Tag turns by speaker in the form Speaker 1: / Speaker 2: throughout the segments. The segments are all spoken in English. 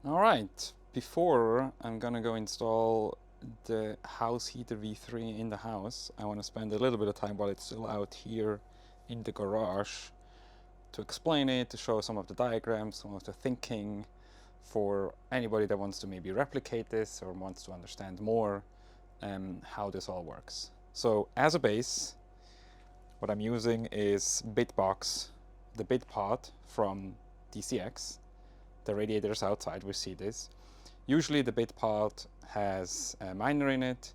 Speaker 1: All right, before I'm gonna go install the HouseHeater V3 in the house, I want to spend a little bit of time while it's still out here in the garage to explain it, to show some of the diagrams, some of the thinking for anybody that wants to maybe replicate this or wants to understand more how this all works. So as a base, what I'm using is Bitbox, the bit pod from DCX. The radiators outside, we see this. Usually the bit pod has a miner in it,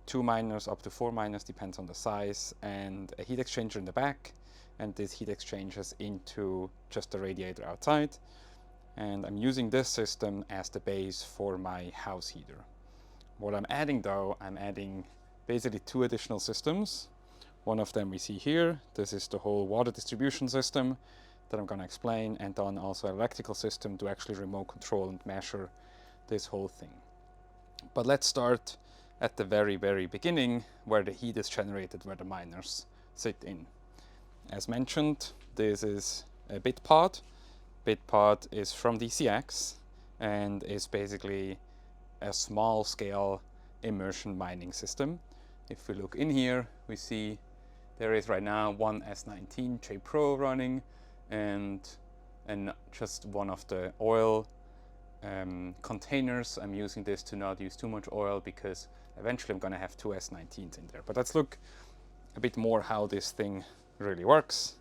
Speaker 1: 2 miners up to 4 miners, depends on the size, and a heat exchanger in the back, and this heat exchanges into just the radiator outside. And I'm using this system as the base for my house heater. What I'm adding though, I'm adding basically 2 additional systems. One of them we see here. This is the whole water distribution system that I'm going to explain, and then also an electrical system to actually remote control and measure this whole thing. But let's start at the very, very beginning where the heat is generated, where the miners sit in. As mentioned, this is a bit pod. Bit pod is from DCX and is basically a small scale immersion mining system. If we look in here, we see there is right now one S19 J Pro running and just one of the oil containers. I'm using this to not use too much oil because eventually I'm going to have 2 S19s in there. But let's look a bit more how this thing really works.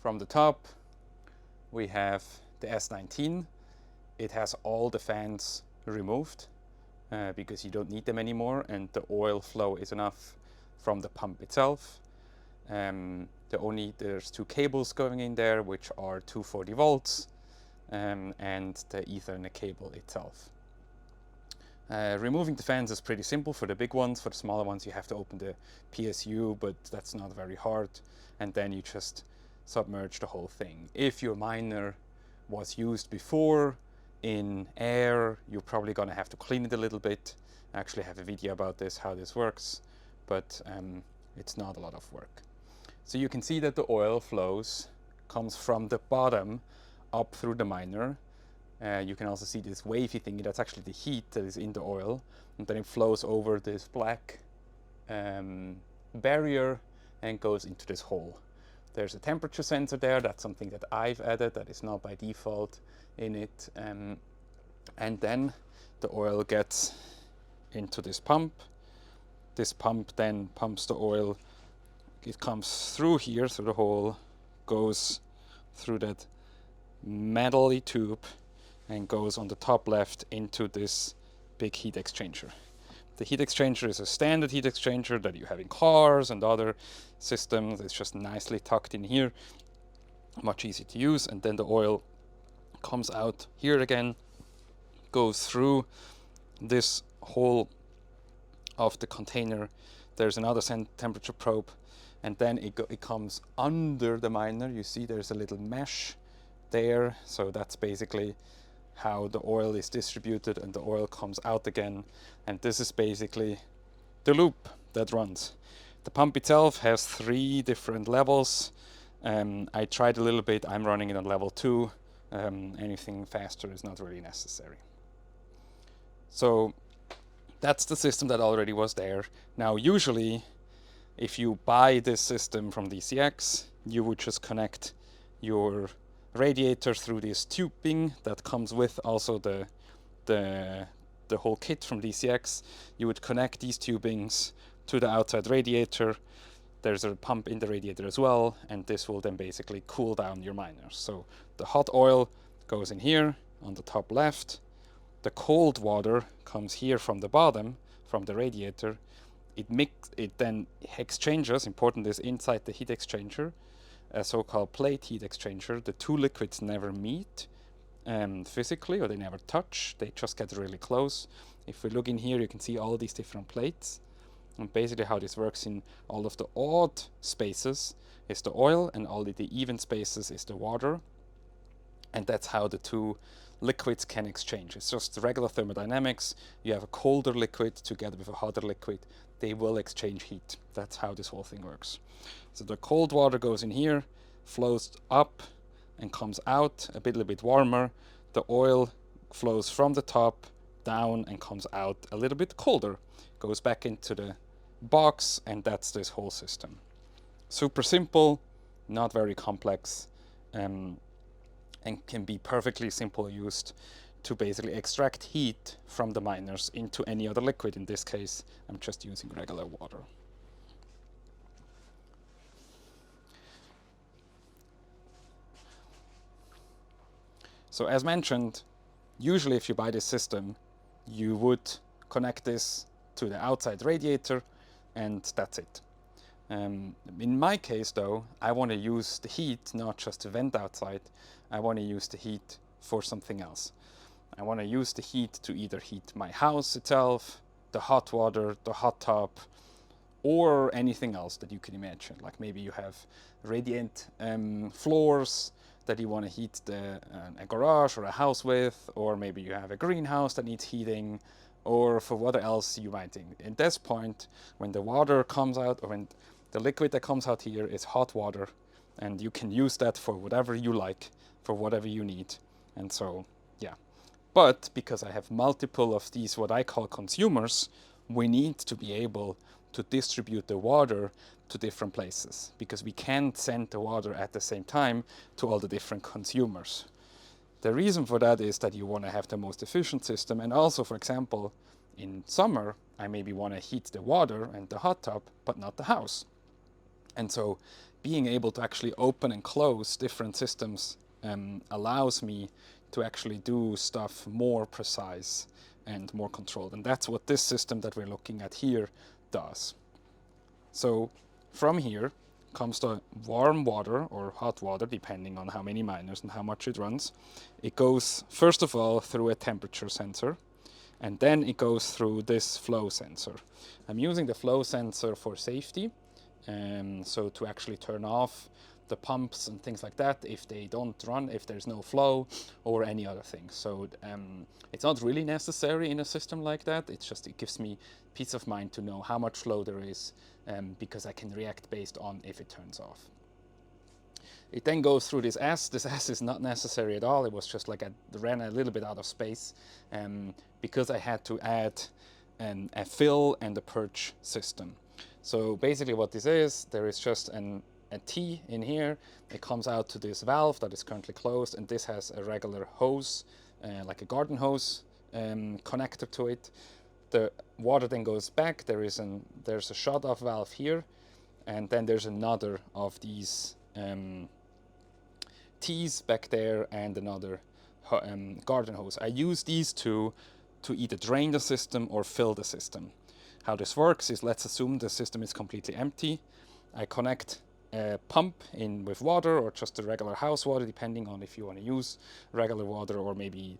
Speaker 1: From the top we have the S19. It has all the fans removed because you don't need them anymore, and the oil flow is enough from the pump itself. There's 2 cables going in there, which are 240 volts, and the Ethernet cable itself. Removing the fans is pretty simple for the big ones. For the smaller ones you have to open the PSU, but that's not very hard, and then you just submerge the whole thing. If your miner was used before in air, you're probably going to have to clean it a little bit. I actually have a video about this, how this works, but it's not a lot of work. So you can see that the oil flows, comes from the bottom up through the miner. You can also see this wavy thing, that's actually the heat that is in the oil, and then it flows over this black barrier and goes into this hole. There's a temperature sensor there, that's something that I've added, that is not by default in it. And then the oil gets into this pump. This pump then pumps the oil. It comes through here, through the hole, goes through that metally tube and goes on the top left into this big heat exchanger. The heat exchanger is a standard heat exchanger that you have in cars and other systems. It's just nicely tucked in here, much easier to use. And then the oil comes out here again, goes through this hole of the container. There's another temperature probe, and then it comes under the miner. You see there's a little mesh there, so that's basically how the oil is distributed, and the oil comes out again, and this is basically the loop that runs. The pump itself has 3 different levels. I tried a little bit, I'm running it on level 2. Anything faster is not really necessary. So that's the system that already was there. Now usually if you buy this system from DCX, you would just connect your radiator through this tubing that comes with also the whole kit from DCX. You would connect these tubings to the outside radiator. There's a pump in the radiator as well, and this will then basically cool down your miners. So the hot oil goes in here on the top left. The cold water comes here from the bottom, from the radiator. It then exchanges, important is inside the heat exchanger, a so-called plate heat exchanger. The 2 liquids never meet physically, or they never touch. They just get really close. If we look in here, you can see all these different plates. And basically how this works, in all of the odd spaces is the oil, and all the even spaces is the water. And that's how the 2 liquids can exchange. It's just regular thermodynamics. You have a colder liquid together with a hotter liquid. They will exchange heat. That's how this whole thing works. So the cold water goes in here, flows up and comes out a little bit warmer. The oil flows from the top down and comes out a little bit colder, goes back into the box, and that's this whole system. Super simple, not very complex, and can be perfectly simple used to basically extract heat from the miners into any other liquid. In this case, I'm just using regular water. So as mentioned, usually if you buy this system, you would connect this to the outside radiator, and that's it. In my case though, I want to use the heat not just to vent outside, I want to use the heat for something else. I want to use the heat to either heat my house itself, the hot water, the hot tub, or anything else that you can imagine. Like maybe you have radiant floors that you want to heat a garage or a house with, or maybe you have a greenhouse that needs heating, or for what else you might think. At this point, when the water comes out, or when the liquid that comes out here is hot water, and you can use that for whatever you like, for whatever you need. And so, yeah. But because I have multiple of these, what I call consumers, we need to be able to distribute the water to different places, because we can't send the water at the same time to all the different consumers. The reason for that is that you want to have the most efficient system, and also, for example, in summer, I maybe want to heat the water and the hot tub, but not the house. And so being able to actually open and close different systems allows me to actually do stuff more precise and more controlled. And that's what this system that we're looking at here does. So from here comes the warm water or hot water, depending on how many miners and how much it runs. It goes, first of all, through a temperature sensor, and then it goes through this flow sensor. I'm using the flow sensor for safety, so to actually turn off the pumps and things like that if they don't run, if there's no flow or any other thing. So it's not really necessary in a system like that. It's just, it gives me peace of mind to know how much flow there is, because I can react based on if it turns off. It then goes through this S. This S is not necessary at all. It was just like I ran a little bit out of space because I had to add a fill and a purge system. So basically what this is, there is just a T in here. It comes out to this valve that is currently closed, and this has a regular hose, like a garden hose connector to it. The water then goes back. There's a shut-off valve here, and then there's another of these T's back there and another garden hose. I use these two to either drain the system or fill the system. How this works is, let's assume the system is completely empty. I connect a pump in with water or just the regular house water, depending on if you want to use regular water or maybe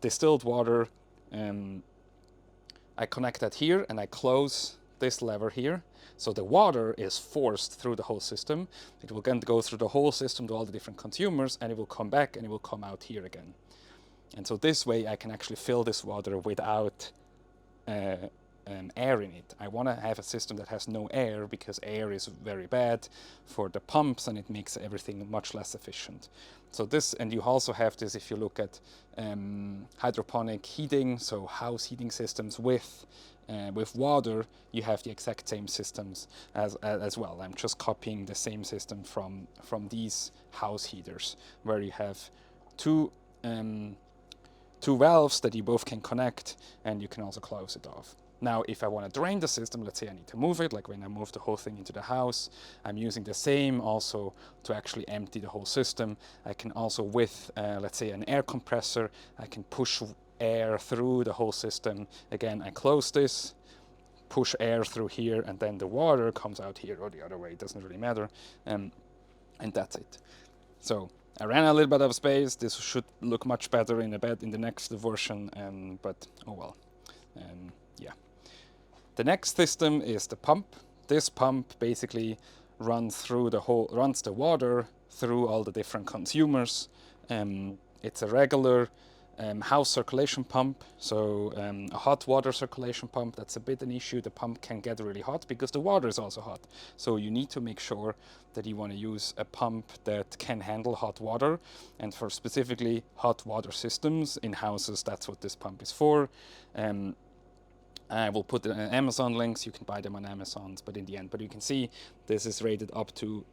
Speaker 1: distilled water. I connect that here and I close this lever here. So the water is forced through the whole system. It will then go through the whole system to all the different consumers, and it will come back and it will come out here again. And so this way I can actually fill this water without air in it. I want to have a system that has no air, because air is very bad for the pumps and it makes everything much less efficient. So this, and you also have this if you look at hydroponic heating, so house heating systems with water, you have the exact same systems as well. I'm just copying the same system from these house heaters, where you have two valves that you both can connect, and you can also close it off. Now, if I want to drain the system, let's say I need to move it, like when I move the whole thing into the house, I'm using the same also to actually empty the whole system. I can also, with, let's say, an air compressor, I can push air through the whole system. Again, I close this, push air through here, and then the water comes out here or the other way. It doesn't really matter. And that's it. So I ran a little bit out of space. This should look much better in the next version, but oh well. Yeah. The next system is the pump. This pump basically runs the water through all the different consumers. It's a regular house circulation pump, so a hot water circulation pump. That's a bit an issue. The pump can get really hot because the water is also hot. So you need to make sure that you want to use a pump that can handle hot water. And for specifically hot water systems in houses, that's what this pump is for. I will put Amazon links. You can buy them on Amazon, but in the end, but you can see this is rated up to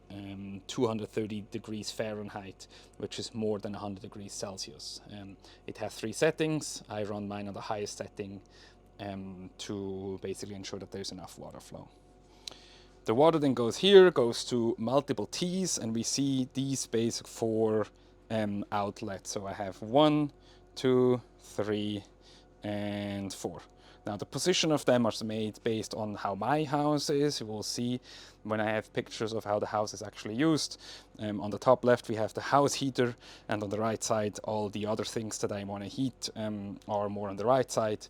Speaker 1: 230 degrees Fahrenheit, which is more than 100 degrees Celsius. It has 3 settings. I run mine on the highest setting to basically ensure that there's enough water flow. The water then goes here, goes to multiple T's, and we see these basic 4 outlets. So I have 1, 2, 3, and 4. Now the position of them are made based on how my house is. You will see when I have pictures of how the house is actually used. On the top left we have the house heater, and on the right side all the other things that I want to heat are more on the right side.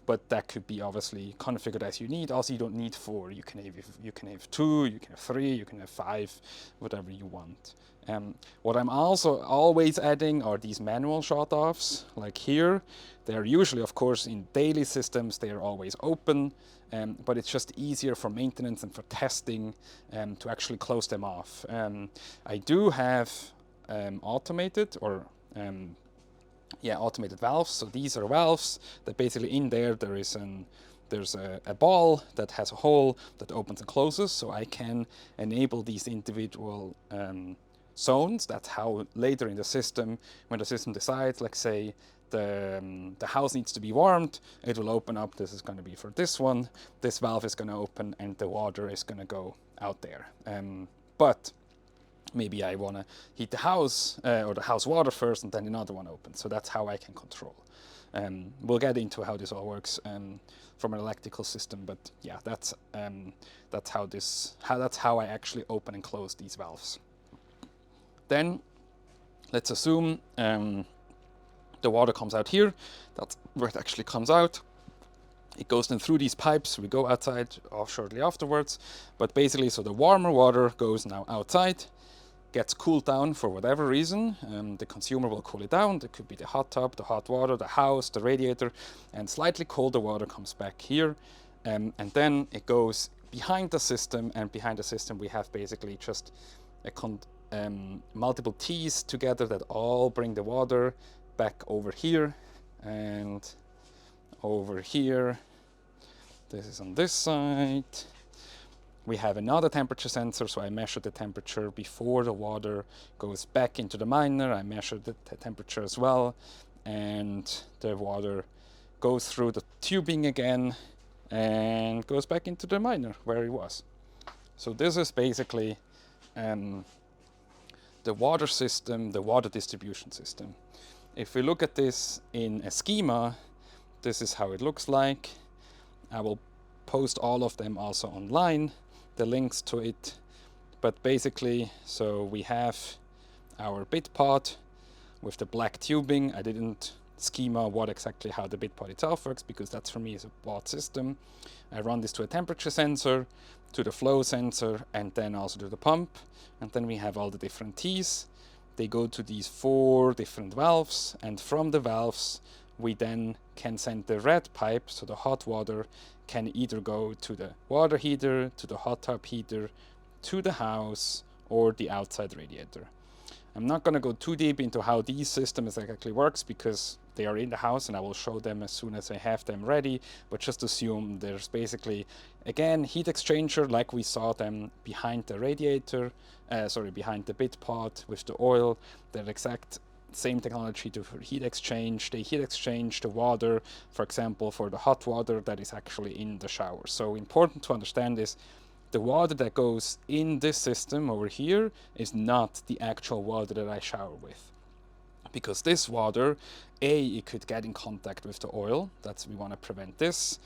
Speaker 1: But that could be obviously configured as you need. Also, you don't need 4. You can have 2, you can have 3, you can have 5, whatever you want. What I'm also always adding are these manual shut-offs, like here. They're usually, of course, in daily systems, they are always open, but it's just easier for maintenance and for testing to actually close them off. I do have automated valves. So these are valves that basically in there's a ball that has a hole that opens and closes, so I can enable these individual zones. That's how later in the system, when the system decides, like say the house needs to be warmed, it will open up. This is going to be for this one. This valve is going to open and the water is going to go out there. But maybe I want to heat the house or the house water first and then another one opens. So that's how I can control. We'll get into how this all works from an electrical system, but yeah, that's how I actually open and close these valves. Then let's assume the water comes out here. That's where it actually comes out. It goes then through these pipes. We go outside shortly afterwards. But basically, so the warmer water goes now outside, gets cooled down for whatever reason. The consumer will cool it down. It could be the hot tub, the hot water, the house, the radiator, and slightly colder water comes back here. And then it goes behind the system, and behind the system we have basically just multiple T's together that all bring the water back over here and over here. This is on this side. We have another temperature sensor, so I measure the temperature before the water goes back into the miner. I measure the temperature as well, and the water goes through the tubing again and goes back into the miner where it was. So this is basically the water system, the water distribution system. If we look at this in a schema, this is how it looks like. I will post all of them also online, the links to it. But basically, so we have our bit pod with the black tubing. I didn't schema what exactly how the bit pod itself works, because that's for me is a bought system. I run this to a temperature sensor, to the flow sensor, and then also to the pump. And then we have all the different T's. They go to these 4 different valves, and from the valves we then can send the red pipe, so the hot water can either go to the water heater, to the hot tub heater, to the house, or the outside radiator. I'm not going to go too deep into how these systems actually works, because they are in the house and I will show them as soon as I have them ready, but just assume there's basically, again, heat exchanger like we saw them behind the radiator, behind the bit pod with the oil. They're exact same technology to heat exchange. They heat exchange the water, for example, for the hot water that is actually in the shower. So important to understand is the water that goes in this system over here is not the actual water that I shower with. Because this water, it could get in contact with the oil. We want to prevent this.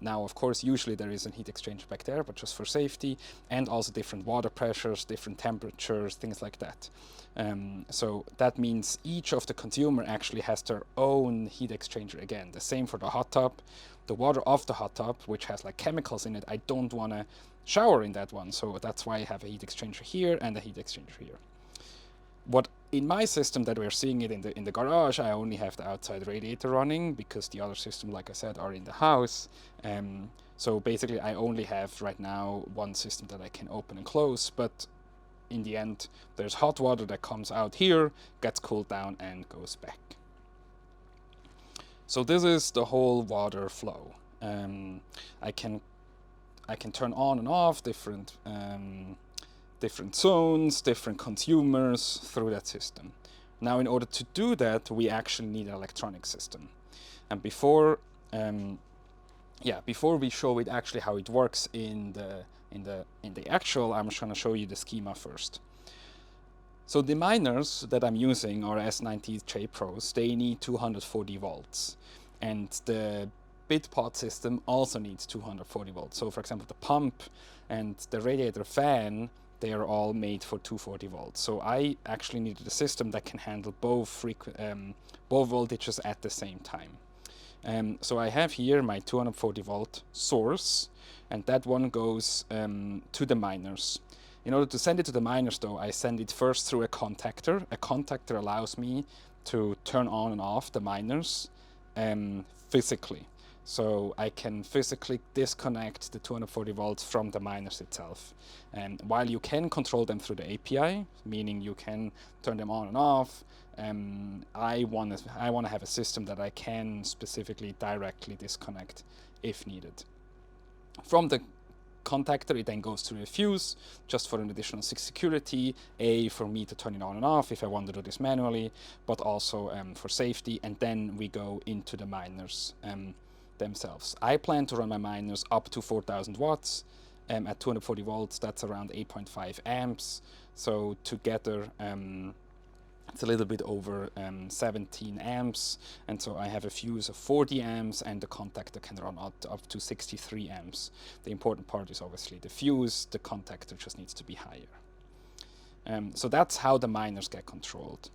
Speaker 1: Now, of course, usually there is a heat exchanger back there, but just for safety, and also different water pressures, different temperatures, things like that. So that means each of the consumer actually has their own heat exchanger again. The same for the hot tub. The water of the hot tub, which has like chemicals in it, I don't want to shower in that one. So that's why I have a heat exchanger here and a heat exchanger here. What in my system that we're seeing it in the garage, I only have the outside radiator running because the other system, like I said, are in the house. So basically I only have right now one system that I can open and close, but in the end there's hot water that comes out here, gets cooled down and goes back. So this is the whole water flow. I can turn on and off different zones, different consumers through that system. Now, in order to do that, we actually need an electronic system. And before we show it actually how it works in the actual, I'm just going to show you the schema first. So the miners that I'm using are S90J Pros. They need 240 volts, and the BitPod system also needs 240 volts. So for example, the pump and the radiator fan, they are all made for 240 volts. So I actually needed a system that can handle both voltages at the same time. So I have here my 240 volt source, and that one goes to the miners. In order to send it to the miners though, I send it first through a contactor. A contactor allows me to turn on and off the miners physically. So I can physically disconnect the 240 volts from the miners itself. And while you can control them through the API, meaning you can turn them on and off, I want to have a system that I can specifically directly disconnect if needed. From the contactor, it then goes to the fuse, just for an additional security, for me to turn it on and off if I want to do this manually, but also for safety, and then we go into the miners themselves. I plan to run my miners up to 4,000 watts at 240 volts. That's around 8.5 amps. So together it's a little bit over 17 amps, and so I have a fuse of 40 amps, and the contactor can run up to 63 amps. The important part is obviously the fuse. The contactor just needs to be higher. So that's how the miners get controlled.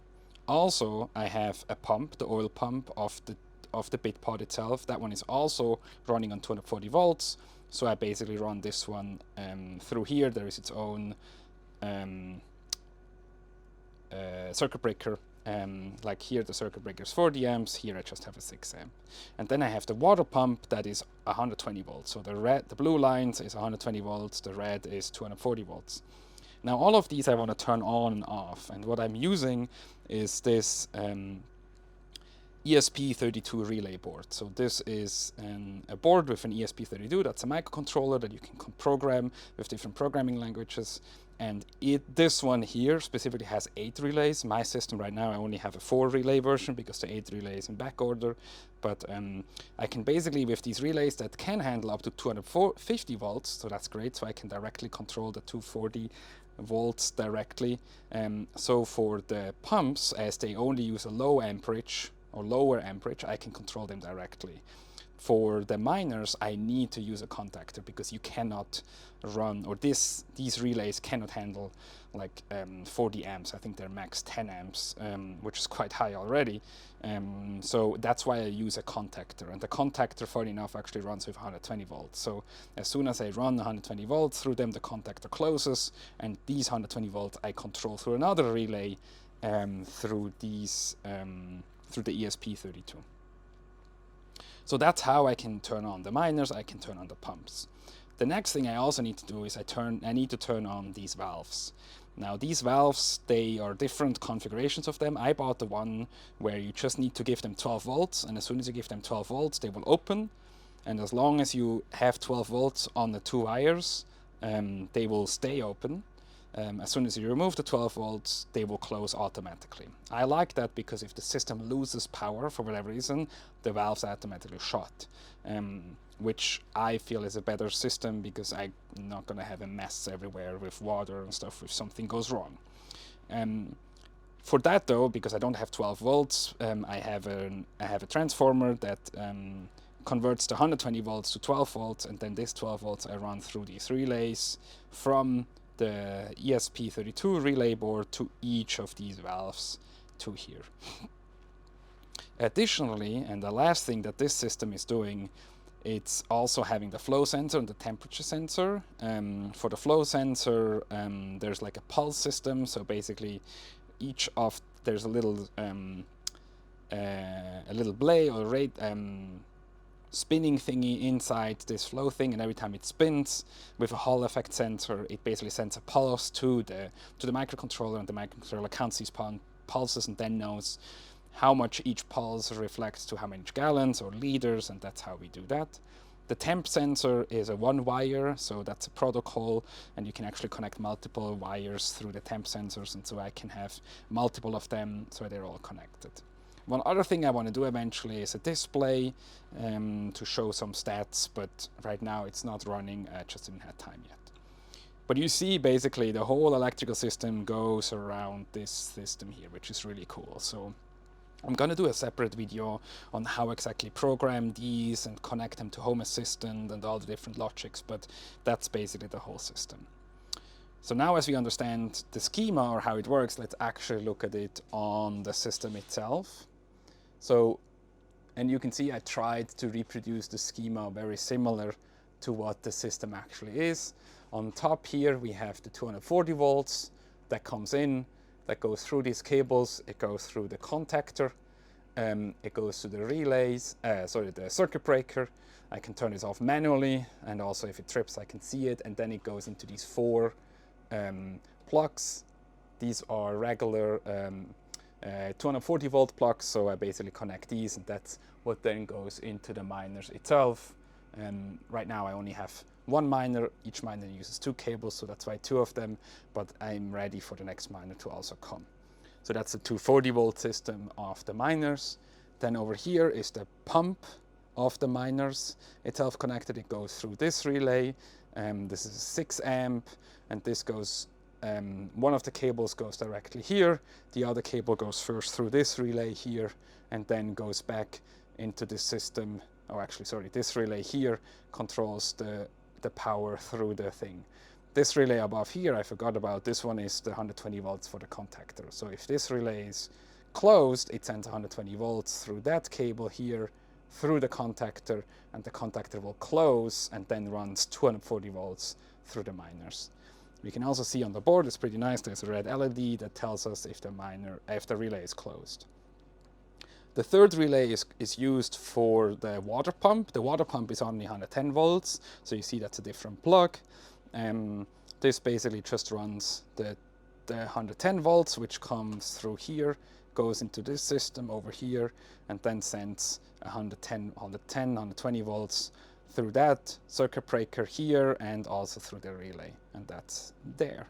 Speaker 1: Also, I have a pump, the oil pump of the BitPod itself. That one is also running on 240 volts. So I basically run this one through here. There is its own circuit breaker. Like here the circuit breaker is 40 amps, here I just have a 6 amp. And then I have the water pump that is 120 volts. So the blue lines is 120 volts, the red is 240 volts. Now all of these I want to turn on and off, and what I'm using is this ESP32 relay board. So this is a board with an ESP32. That's a microcontroller that you can program with different programming languages. And this one here specifically has 8 relays. My system right now, I only have a 4 relay version because the 8 relay is in back order. But I can basically, with these relays that can handle up to 250 volts, so that's great. So I can directly control the 240 volts directly. So for the pumps, as they only use a low amperage or lower amperage, I can control them directly. For the miners, I need to use a contactor because you cannot run, or these relays cannot handle like 40 amps. I think they're max 10 amps, which is quite high already. So that's why I use a contactor. And the contactor, funny enough, actually runs with 120 volts. So as soon as I run 120 volts through them, the contactor closes, and these 120 volts I control through another relay through the ESP32. So that's how I can turn on the miners, I can turn on the pumps. The next thing I also need to do is I need to turn on these valves. Now these valves, they are different configurations of them. I bought the one where you just need to give them 12 volts, and as soon as you give them 12 volts, they will open. And as long as you have 12 volts on the 2 wires, they will stay open. As soon as you remove the 12 volts, they will close automatically. I like that because if the system loses power for whatever reason, the valves automatically shut, which I feel is a better system because I'm not going to have a mess everywhere with water and stuff if something goes wrong. For that though, because I don't have 12 volts, I have a transformer that converts the 120 volts to 12 volts, and then this 12 volts I run through these relays from the ESP32 relay board to each of these valves to here. Additionally, and the last thing that this system is doing, it's also having the flow sensor and the temperature sensor. For the flow sensor, there's like a pulse system, so basically there's a little blade or spinning thingy inside this flow thing, and every time it spins with a Hall effect sensor, it basically sends a pulse to the microcontroller, and the microcontroller counts these pulses and then knows how much each pulse reflects to how many gallons or liters, and that's how we do that. The temp sensor is a one wire, so that's a protocol, and you can actually connect multiple wires through the temp sensors, and so I can have multiple of them so they're all connected. One other thing I want to do eventually is a display to show some stats, but right now it's not running, I just didn't have time yet. But you see basically the whole electrical system goes around this system here, which is really cool. So I'm going to do a separate video on how exactly program these and connect them to Home Assistant and all the different logics, but that's basically the whole system. So now as we understand the schema or how it works, let's actually look at it on the system itself. So, and you can see I tried to reproduce the schema very similar to what the system actually is. On top here we have the 240 volts that comes in, that goes through these cables, it goes through the contactor, it goes to the relays, the circuit breaker. I can turn this off manually, and also if it trips I can see it, and then it goes into these 4 plugs. These are regular 240 volt plugs, so I basically connect these, and that's what then goes into the miners itself. Right now I only have one miner, each miner uses 2 cables, so that's why 2 of them, but I'm ready for the next miner to also come. So that's the 240 volt system of the miners. Then over here is the pump of the miners itself connected. It goes through this relay. This is a 6 amp, and this goes, one of the cables goes directly here, the other cable goes first through this relay here, and then goes back into this system. Oh, actually, sorry, this relay here controls the power through the thing. This relay above here, I forgot about, this one is the 120 volts for the contactor. So if this relay is closed, it sends 120 volts through that cable here, through the contactor, and the contactor will close and then runs 240 volts through the miners. We can also see on the board, it's pretty nice, there's a red LED that tells us if the relay is closed. The third relay is used for the water pump. The water pump is only 110 volts, so you see that's a different plug. This basically just runs the 110 volts, which comes through here, goes into this system over here, and then sends 120 volts through that circuit breaker here, and also through the relay, and that's there.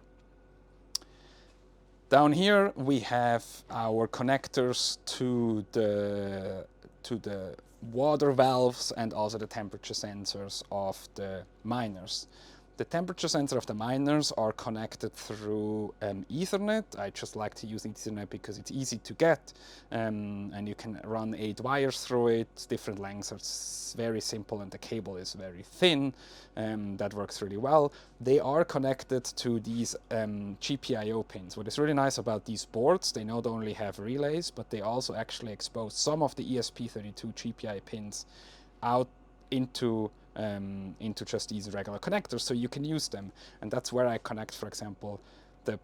Speaker 1: Down here we have our connectors to the water valves and also the temperature sensors of the miners. The temperature sensor of the miners are connected through Ethernet. I just like to use Ethernet because it's easy to get, and you can run 8 wires through it, different lengths. It's very simple, and the cable is very thin. That works really well. They are connected to these GPIO pins. What is really nice about these boards, they not only have relays, but they also actually expose some of the ESP32 GPI pins out into just these regular connectors, so you can use them. And that's where I connect, for example, the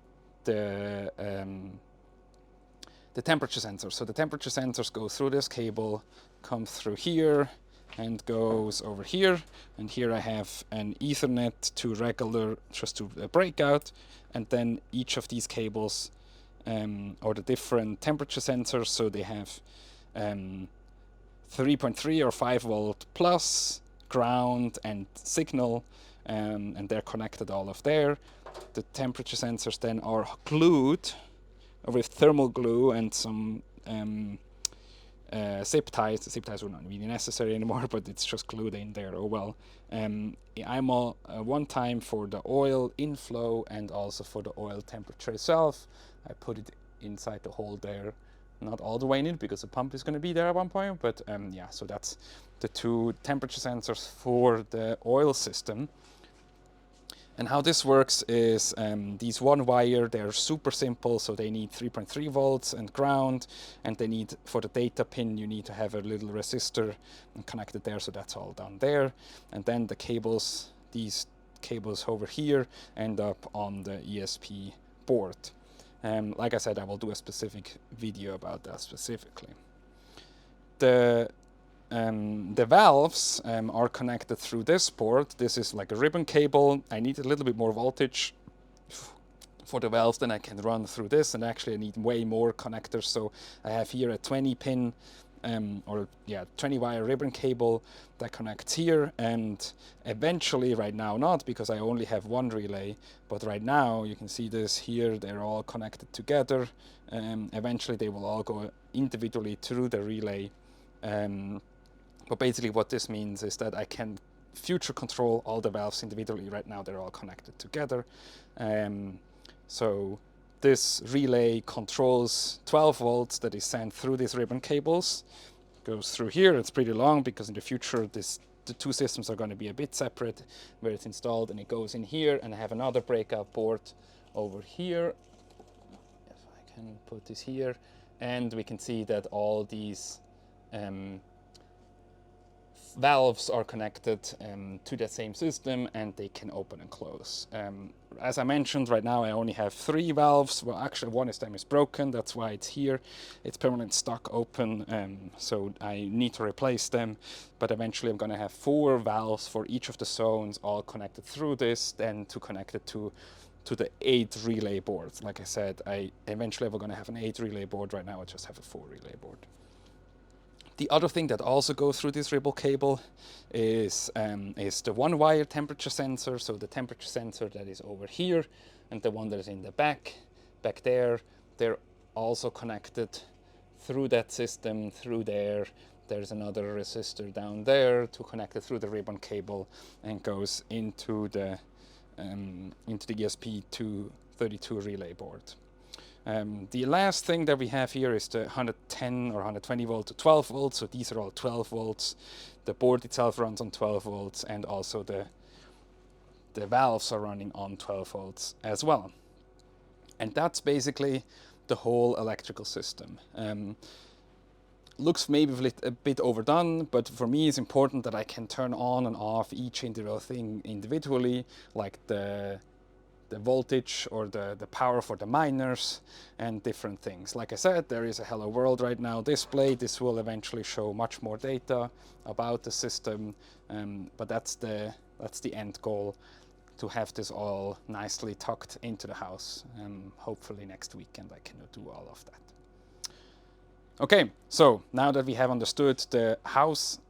Speaker 1: temperature sensor. So the temperature sensors go through this cable, comes through here, and goes over here. And here I have an Ethernet to regular, just to a breakout. And then each of these cables, or the different temperature sensors, so they have 3.3 or 5 volt plus, ground, and signal, and they're connected all of there. The temperature sensors then are glued with thermal glue and some zip ties. The zip ties are not really necessary anymore, but it's just glued in there. Oh well. I'm all one time for the oil inflow and also for the oil temperature itself. I put it inside the hole there, not all the way in it because the pump is going to be there at one point, but yeah, so that's the 2 temperature sensors for the oil system. And how this works is these one wire, they're super simple, so they need 3.3 volts and ground, and they need, for the data pin, you need to have a little resistor and connect it there, so that's all done there. And then the cables, these cables over here, end up on the ESP board. Like I said, I will do a specific video about that specifically. The valves are connected through this port. This is like a ribbon cable. I need a little bit more voltage for the valves than I can run through this, and actually I need way more connectors. So I have here a 20 pin 20 wire ribbon cable that connects here, and eventually, right now not, because I only have one relay, but right now you can see this here, they're all connected together. Eventually they will all go individually through the relay. But basically what this means is that I can future control all the valves individually. Right now they're all connected together. So this relay controls 12 volts that is sent through these ribbon cables. Goes through here. It's pretty long because in the future the two systems are going to be a bit separate where it's installed, and it goes in here, and I have another breakout port over here. If I can put this here, and we can see that all these valves are connected to the same system, and they can open and close. As I mentioned, right now I only have 3 valves. Well, actually one of them is broken, that's why it's here. It's permanent stuck open, so I need to replace them. But eventually I'm going to have 4 valves for each of the zones, all connected through this, then to connect it to the 8 relay boards. Like I said, eventually we're going to have an 8 relay board. Right now I just have a 4 relay board. The other thing that also goes through this ribbon cable is the one-wire temperature sensor. So the temperature sensor that is over here and the one that is in the back there, they're also connected through that system, through there. There's another resistor down there to connect it through the ribbon cable, and goes into the ESP232 relay board. The last thing that we have here is the 110 or 120 volt to 12 volts. So these are all 12 volts. The board itself runs on 12 volts, and also the valves are running on 12 volts as well. And that's basically the whole electrical system. Looks maybe a bit overdone, but for me it's important that I can turn on and off each individual thing individually, like the voltage or the power for the miners and different things. Like I said, there is a Hello World right now display. This will eventually show much more data about the system, but that's the end goal, to have this all nicely tucked into the house. Hopefully next weekend I can do all of that. Okay, so now that we have understood the house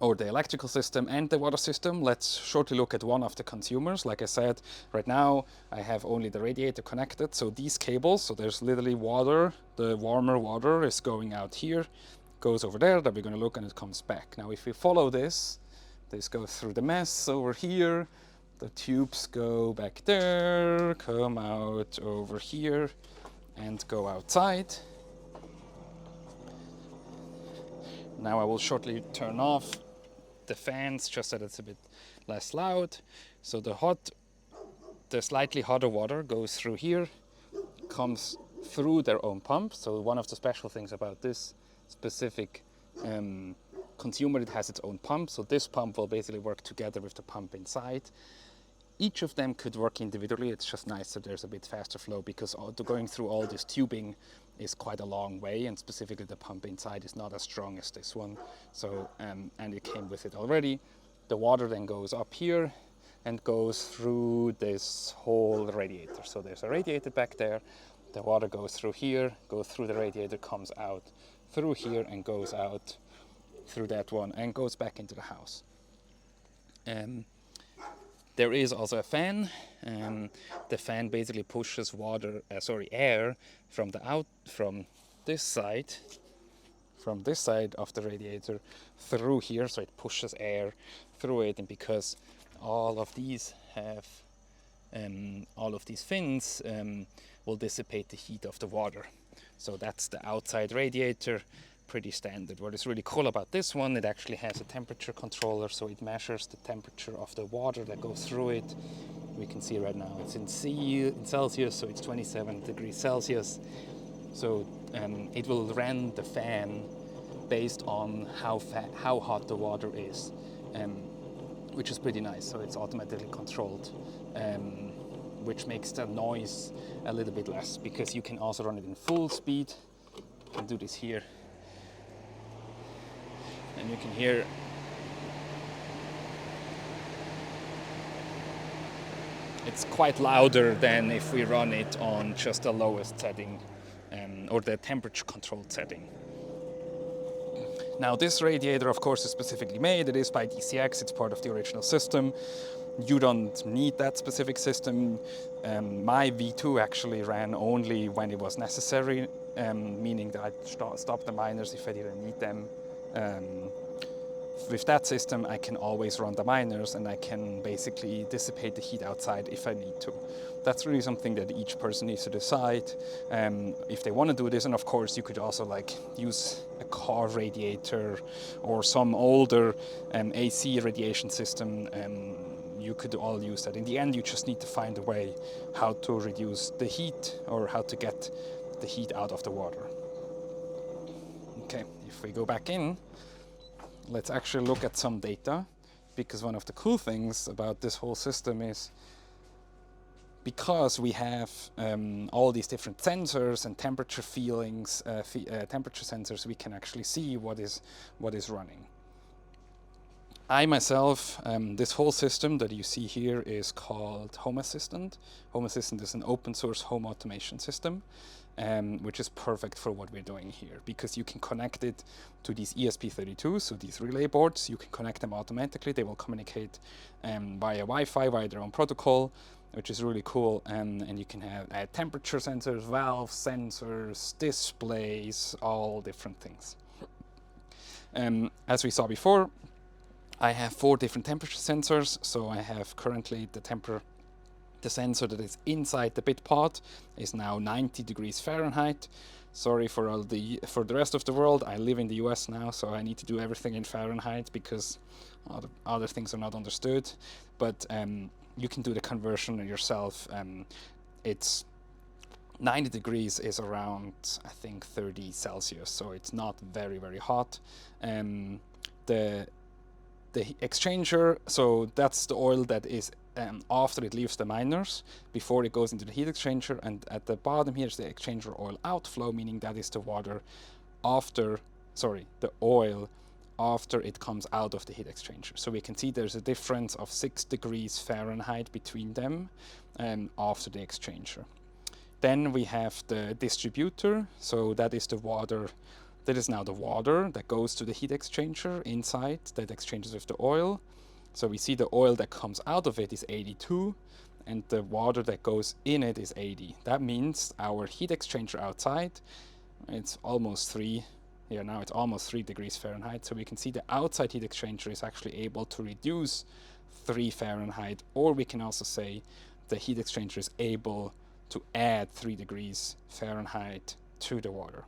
Speaker 1: or the electrical system and the water system, let's shortly look at one of the consumers. Like I said, right now I have only the radiator connected. So these cables, so there's literally water, the warmer water is going out here, goes over there, that we're going to look, and it comes back. Now if we follow this goes through the mess over here, the tubes go back there, come out over here, and go outside. Now I will shortly turn off the fans just so that it's a bit less loud. So the slightly hotter water goes through here, comes through their own pump. So one of the special things about this specific consumer, it has its own pump. So this pump will basically work together with the pump inside. Each of them could work individually. It's just nice that there's a bit faster flow, because going through all this tubing is quite a long way, and specifically the pump inside is not as strong as this one. So and it came with it already. The water then goes up here and goes through this whole radiator. So there's a radiator back there. The water goes through here, goes through the radiator, comes out through here, and goes out through that one, and goes back into the house. There is also a fan. The fan basically pushes air from this side of the radiator through here. So it pushes air through it, and because all of these fins will dissipate the heat of the water. So that's the outside radiator. Pretty standard. What is really cool about this one, it actually has a temperature controller, so it measures the temperature of the water that goes through it. We can see right now it's in Celsius, so it's 27 degrees Celsius. So it will run the fan based on how hot the water is, which is pretty nice. So it's automatically controlled which makes the noise a little bit less, because you can also run it in full speed. You can do this here, and you can hear it's quite louder than if we run it on just the lowest setting, or the temperature controlled setting. Now this radiator, of course, is specifically made. It is by DCX, it's part of the original system. You don't need that specific system. My V2 actually ran only when it was necessary, meaning that I stopped the miners if I didn't need them. With that system, I can always run the miners, and I can basically dissipate the heat outside if I need to. That's really something that each person needs to decide if they want to do this. And of course, you could also like use a car radiator or some older AC radiation system. You could all use that. In the end, you just need to find a way how to reduce the heat, or how to get the heat out of the water. Okay, if we go back in, let's actually look at some data, because one of the cool things about this whole system is because we have all these different sensors and temperature feelings, temperature sensors, we can actually see what is running. I myself, this whole system that you see here is called Home Assistant. Home Assistant is an open source home automation system, which is perfect for what we're doing here, because you can connect it to these ESP32, so these relay boards. You can connect them automatically. They will communicate via Wi-Fi, via their own protocol, which is really cool. And you can have temperature sensors, valve sensors, displays, all different things. As we saw before, I have 4 different temperature sensors. So I have currently the sensor that is inside the bit pod is now 90 degrees Fahrenheit. Sorry for the rest of the world. I live in the US now, so I need to do everything in Fahrenheit because other things are not understood. But you can do the conversion yourself. It's 90 degrees is around, I think, 30 Celsius, so it's not very, very hot. The exchanger, so that's the oil that is after it leaves the miners, before it goes into the heat exchanger, and at the bottom here is the exchanger oil outflow, meaning that is the water after, the oil after it comes out of the heat exchanger. So we can see there's a difference of 6 degrees Fahrenheit between them after the exchanger. Then we have the distributor, so that is the water. That is now the water that goes to the heat exchanger inside, that exchanges with the oil. So we see the oil that comes out of it is 82, and the water that goes in it is 80. That means our heat exchanger outside, it's almost 3, here now it's almost 3 degrees Fahrenheit. So we can see the outside heat exchanger is actually able to reduce 3 Fahrenheit, or we can also say the heat exchanger is able to add 3 degrees Fahrenheit to the water.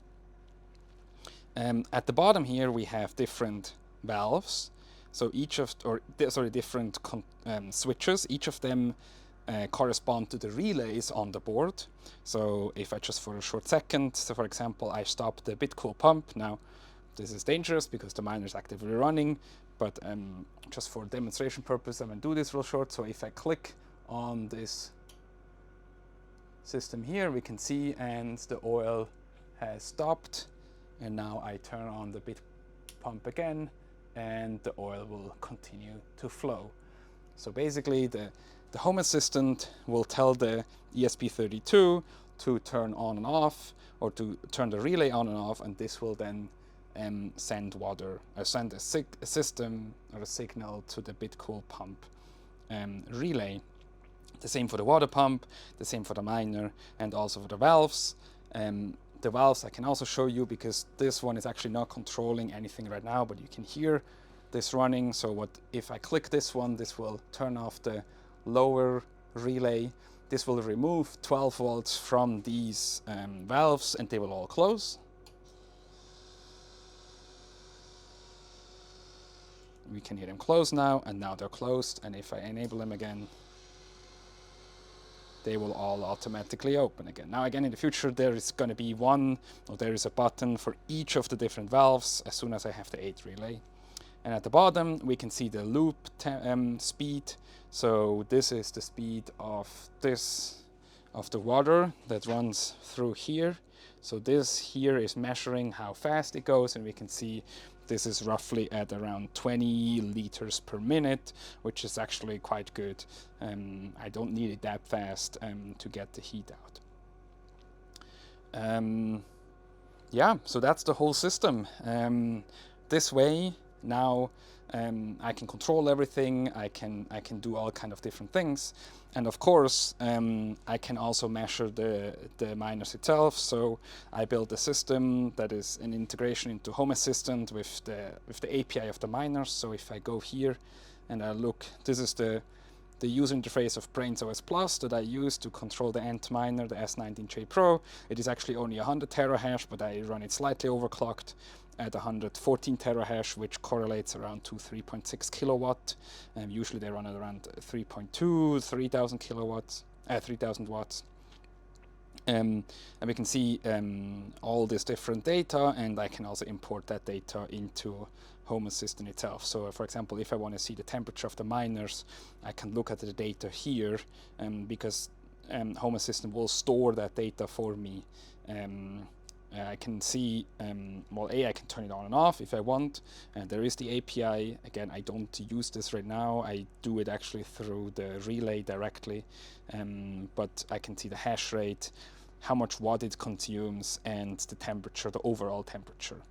Speaker 1: At the bottom here we have different valves, so different switches. Each of them correspond to the relays on the board. So if I just for a short second, so for example, I stop the BitCool pump. Now this is dangerous because the miner is actively running, but just for demonstration purpose, I'm going to do this real short. So if I click on this system here, we can see, and the oil has stopped. And now I turn on the bit pump again, and the oil will continue to flow. So basically the Home Assistant will tell the ESP32 to turn on and off, or to turn the relay on and off, and this will then send a system or a signal to the BitCool pump relay. The same for the water pump, the same for the miner, and also for the valves. The valves I can also show you, because this one is actually not controlling anything right now, but you can hear this running. So if I click this one, this will turn off the lower relay. This will remove 12 volts from these valves, and they will all close. We can hear them close now, and now they're closed. And if I enable them again, they will all automatically open again. Now again, in the future, there is going to be there is a button for each of the different valves as soon as I have the 8 relay. And at the bottom, we can see the loop speed. So this is the speed of the water that runs through here. So this here is measuring how fast it goes, and we can see this is roughly at around 20 liters per minute, which is actually quite good. I don't need it that fast to get the heat out. Yeah, so that's the whole system. This way now I can control everything. I can do all kind of different things, and of course I can also measure the miners itself. So I built a system that is an integration into Home Assistant with the API of the miners. So if I go here and I look, this is the user interface of Brains OS Plus that I use to control the end miner, the S19J Pro. It is actually only 100 terahash, but I run it slightly overclocked at 114 terahash, which correlates around to 3.6 kilowatt. Usually they run at around 3.2, 3,000 kilowatts, 3,000 watts. And we can see all this different data, and I can also import that data into Home Assistant itself. So for example, if I want to see the temperature of the miners, I can look at the data here, because Home Assistant will store that data for me. I can see, well, I can turn it on and off if I want. There is the API. Again, I don't use this right now. I do it actually through the relay directly. But I can see the hash rate, how much watt it consumes, and the temperature, the overall temperature.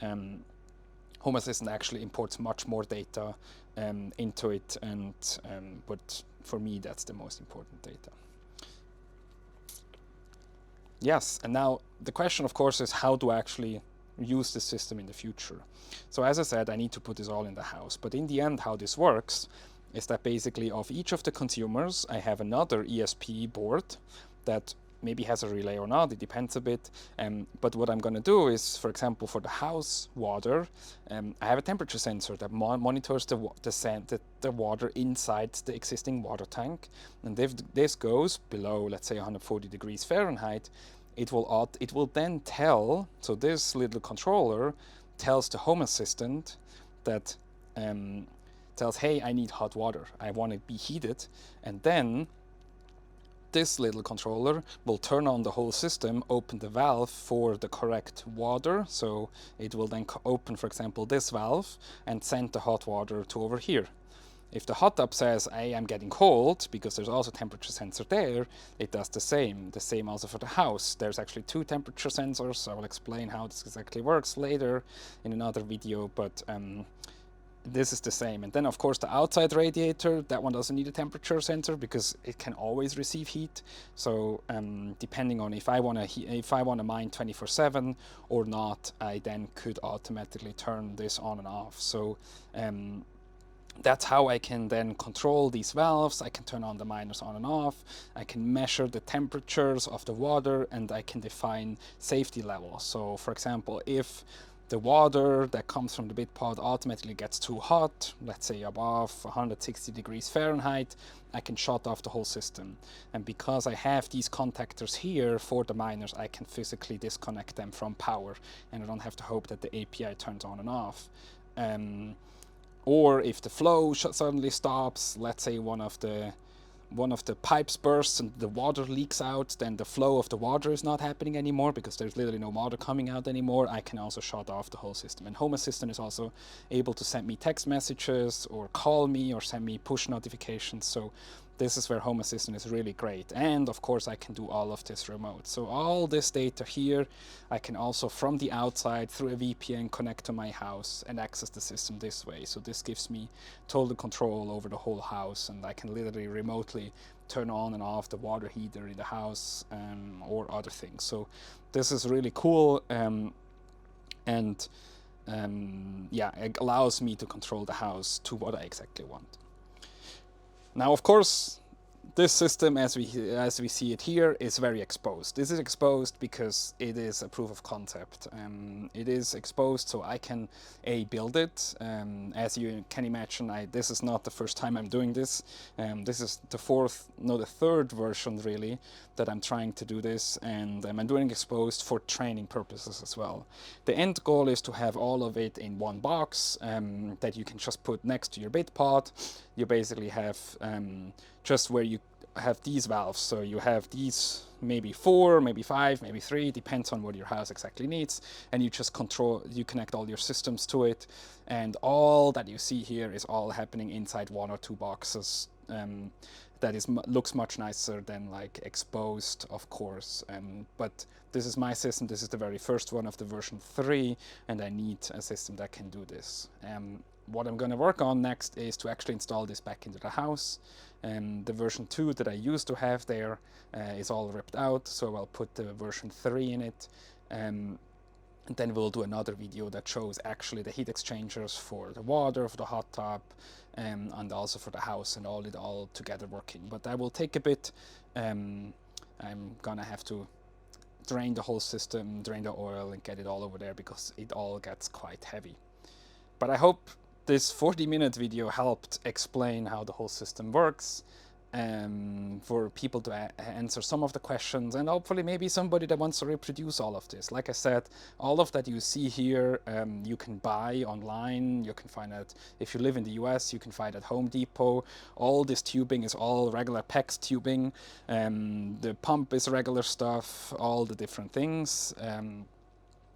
Speaker 1: Home Assistant actually imports much more data into it, and but for me, that's the most important data. Yes, and now the question, of course, is how do I actually use this system in the future? So as I said, I need to put this all in the house. But in the end, how this works is that basically of each of the consumers, I have another ESP board that maybe has a relay or not, it depends a bit. But what I'm going to do is, for example, for the house water, I have a temperature sensor that monitors the water inside the existing water tank. And if this goes below, let's say 140 degrees Fahrenheit, it will then tell, so this little controller tells the Home Assistant that, tells, hey, I need hot water, I want it to be heated, and then this little controller will turn on the whole system, open the valve for the correct water. So it will then open, for example, this valve and send the hot water to over here. If the hot tub says, hey, I'm getting cold, because there's also a temperature sensor there, it does the same. The same also for the house. There's actually 2 temperature sensors. I will explain how this exactly works later in another video, but this is the same. And then of course the outside radiator, that one doesn't need a temperature sensor because it can always receive heat. So depending on if I want to mine 24/7 or not, I then could automatically turn this on and off. So that's how I can then control these valves. I can turn on the miners on and off. I can measure the temperatures of the water, and I can define safety levels. So for example, if the water that comes from the bit pod automatically gets too hot, let's say above 160 degrees Fahrenheit, I can shut off the whole system. And because I have these contactors here for the miners, I can physically disconnect them from power, and I don't have to hope that the API turns on and off. Or if the flow suddenly stops, let's say one of the pipes bursts and the water leaks out, then the flow of the water is not happening anymore because there's literally no water coming out anymore. I can also shut off the whole system. And Home Assistant is also able to send me text messages or call me or send me push notifications. So this is where Home Assistant is really great. And of course I can do all of this remote. So all this data here, I can also from the outside through a VPN connect to my house and access the system this way. So this gives me total control over the whole house, and I can literally remotely turn on and off the water heater in the house or other things. So this is really cool, yeah, it allows me to control the house to what I exactly want. Now, of course, this system, as we see it here, is very exposed. This is exposed because it is a proof of concept. It is exposed so I can build it. As you can imagine, this is not the first time I'm doing this. This is the third version really that I'm trying to do this, and I'm doing exposed for training purposes as well. The end goal is to have all of it in one box that you can just put next to your bit pod. You basically have just where you have these valves, so you have these maybe 4, maybe 5, maybe 3, depends on what your house exactly needs, and you just connect all your systems to it, and all that you see here is all happening inside 1 or 2 boxes. That looks much nicer than like exposed, of course, but this is my system. This is the very first one of the version 3, and I need a system that can do this. What I'm going to work on next is to actually install this back into the house. The version 2 that I used to have there is all ripped out, so I'll put the version 3 in it. And then we'll do another video that shows actually the heat exchangers for the water, for the hot tub, and also for the house, and all together working. But that will take a bit. I'm gonna have to drain the whole system, drain the oil, and get it all over there because it all gets quite heavy. But I hope this 40-minute video helped explain how the whole system works, for people to answer some of the questions, and hopefully maybe somebody that wants to reproduce all of this. Like I said, all of that you see here you can buy online. You can find it, if you live in the US, you can find it at Home Depot. All this tubing is all regular PEX tubing. The pump is regular stuff, all the different things.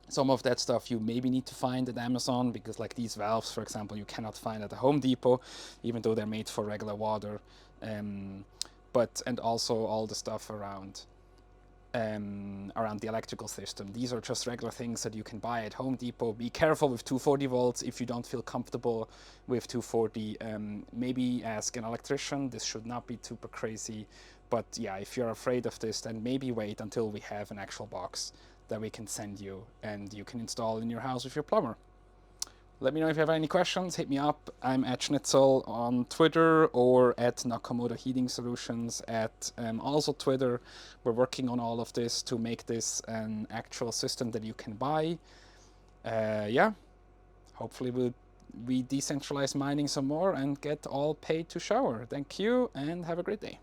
Speaker 1: Some of that stuff you maybe need to find at Amazon, because like these valves, for example, you cannot find at the Home Depot, even though they're made for regular water. And also all the stuff around the electrical system. These are just regular things that you can buy at Home Depot. Be careful with 240 volts. If you don't feel comfortable with 240, maybe ask an electrician. This should not be super crazy. But yeah, if you're afraid of this, then maybe wait until we have an actual box that we can send you and you can install in your house with your plumber. Let me know if you have any questions. Hit me up. I'm at Schnitzel on Twitter, or at Nakamoto Heating Solutions at also Twitter. We're working on all of this to make this an actual system that you can buy. Yeah, hopefully we decentralize mining some more and get all paid to shower. Thank you and have a great day.